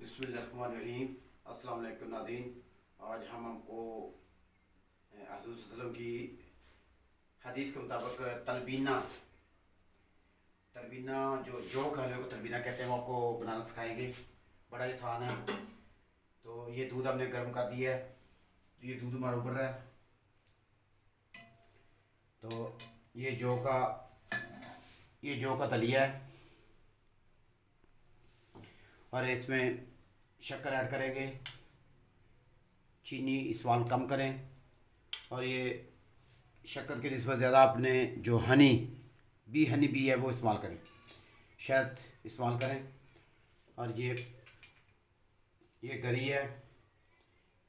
बिस्मिल्लाहिर्रहमानिर्रहीम। अस्सलाम वालेकुम नाज़रीन। आज हमको हज़रत सल्लल्लाहु की हदीस के मुताबिक तलबीना तलबीना जो जोक है लोग तलबीना कहते हैं, वो आपको बनाना सिखाएंगे। बड़ा आसान है। तो ये दूध हमने गर्म कर दिया है। तो ये दूध हमारा उबल रहा है। तो ये जौ का दलिया है और इसमें शक्कर ऐड करेंगे। चीनी इस्तेमाल कम करें और ये शक्कर की निस्बत ज़्यादा आपने जो हनी बी है वो इस्तेमाल करें, शहद इस्तेमाल करें। और ये गरी है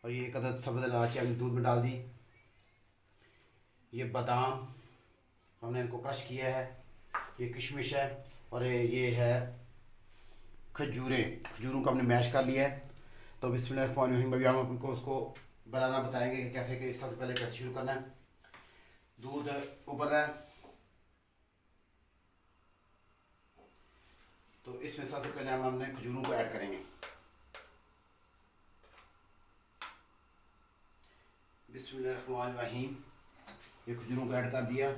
और ये एक अदद सब्ज़ इलायची हमने दूध में डाल दी। ये बादाम हमने इनको क्रश किया है। ये किशमिश है और ये है खजूरों को हमने मैश कर लिया है। तो बिस्मिल्लाहिर्रहमानिर्रहीम, अभी हम आपको उसको बनाना बताएंगे कि कैसे कि सबसे पहले कैसे शुरू करना है। दूध उबल रहा है तो इसमें सबसे पहले हमने खजूरों को ऐड करेंगे। बिस्मिल्लाहिर्रहमानिर्रहीम, ये खजूरों को ऐड कर दिया।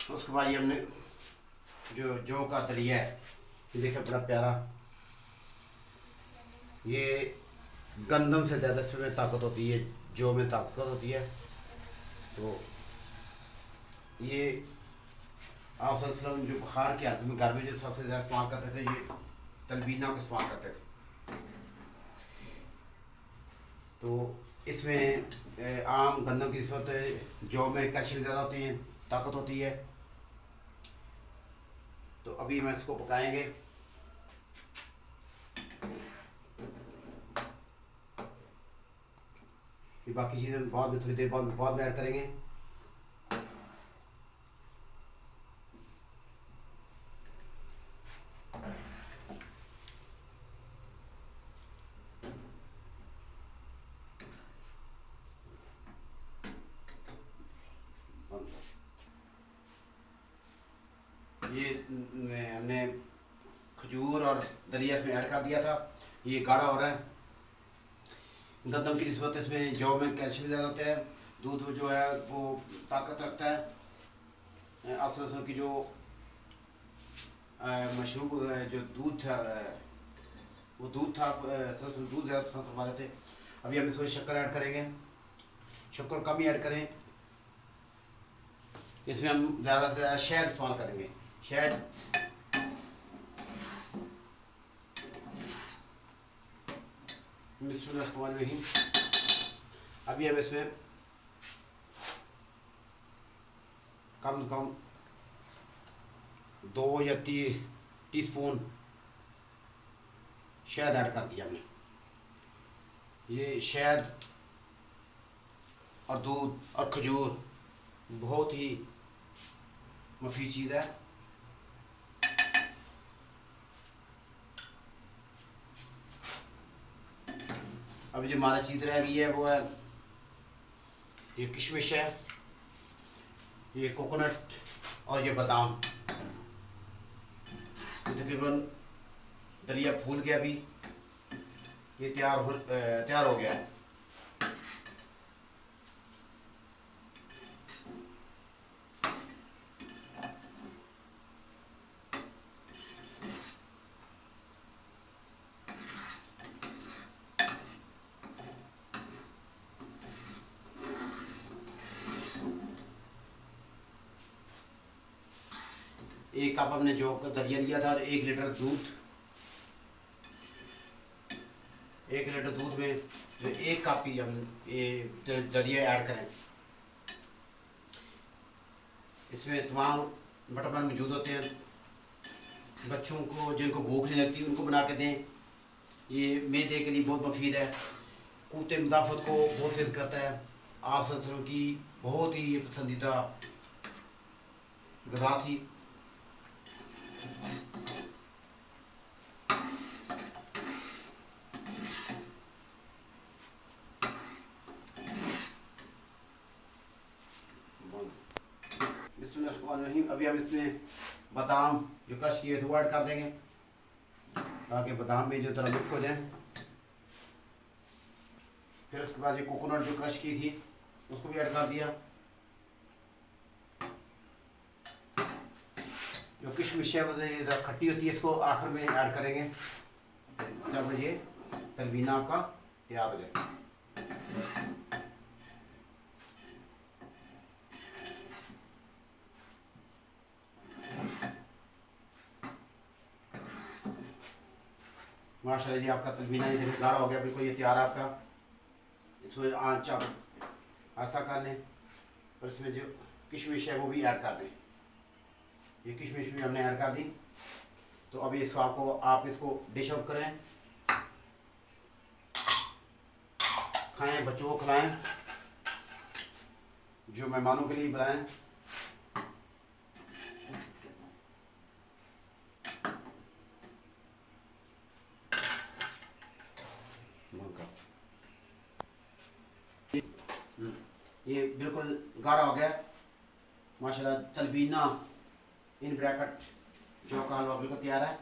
उसके बाद ये हमने जो जौ का दलिया है, ये देखिए बड़ा प्यारा। ये गंदम से ज़्यादा इसमें ताकत होती है, जौ में ताकत होती है। तो ये आप वसल्लम जो बुखार के आदमी घर में जो सबसे ज़्यादा इस्तेमाल करते थे, ये तलबीना को इस्तेमाल करते थे। तो इसमें आम गंदम की निस्बत जौ में कैल्शियम ज़्यादा होती है, ताकत होती है। तो अभी मैं इसको पकाएंगे। ये बाकी चीज़ें बाद में थोड़ी देर बाद में ऐड करेंगे। ये हमने खजूर और दलिया इसमें ऐड कर दिया था। ये गाढ़ा हो रहा है। गंदम की निस्बत इसमें जौ में कैल्शियम ज़्यादा होता है। दूध जो है वो ताकत रखता है। अफसर की जो मशरूब जो दूध था, वो दूध था, दूध ज़्यादा पसंद फरमा रहे थे। अभी हम इसमें शक्कर ऐड करेंगे। शक्कर कम ही ऐड करें। इसमें हम ज़्यादा से ज़्यादा शहद इस्तेमाल करेंगे। शहद बिस्मिल्लाहिर्रहमानिर्रहीम। अभी हम इसमें कम से कम 2 या 3 टीस्पून शहद ऐड कर दिया हमने। ये शहद और दूध और खजूर बहुत ही मुफीद चीज़ है। अभी जो हमारा चीज़ रह गई है वो है ये किशमिश है, ये कोकोनट और ये बादाम। ये तकरीबन दलिया फूल गया। अभी ये तैयार हो गया है। एक कप हमने जौ का दलिया लिया था और 1 लीटर दूध में जो 1 कप ही हम ये दलिया ऐड करें। इसमें तमाम विटामिन मौजूद होते हैं। बच्चों को जिनको भूख नहीं लगती उनको बना के दें। ये मैदे के लिए बहुत मुफीद है। क़ुव्वत मुदाफ़त को बहुत तेज़ करता है। आप सल्लल्लाहु की बहुत ही पसंदीदा ग़िज़ा थी। अभी हम इसमें बादाम जो क्रश किए थे वो ऐड कर देंगे ताकि बादाम भी जो तरह मिक्स हो जाए। फिर उसके बाद ये कोकोनट जो क्रश की थी उसको भी ऐड कर दिया। जो किशमिश है वो ज़रा खट्टी होती है, इसको आखिर में ऐड करेंगे जब ये तलबीना आपका तैयार हो जाए। माशाल्लाह जी आपका तलबीना ये देखिए गाढ़ा हो गया, बिल्कुल ये तैयार है आपका। इसमें आँच ऐसा कर लें और इसमें जो किशमिश है वो भी ऐड कर दें। ये किशमिश भी हमने ऐड कर दी। तो अभी इसको आप इसको डिश आउट करें, खाएं, बच्चों को खिलाएं, जो मेहमानों के लिए बनाएं। ये बिल्कुल गाढ़ा हो गया माशाल्लाह। तलबीना इन ब्रैकेट जो का हलवा बिल्कुल तैयार है,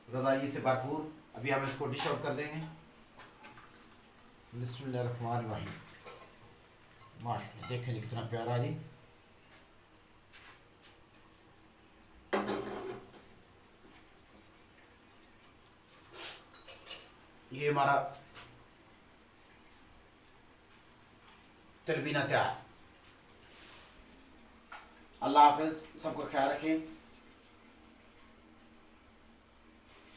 ग़िज़ाई से भरपूर। अभी हम इसको डिश आउट कर देंगे। बिस्मिल्लाहिर्रहमानिर्रहीम। माशाल्लाह देखें कितना प्यारा जी। ये हमारा तलबीना तैयार। अल्लाह हाफ़िज़, सबको ख्याल रखें।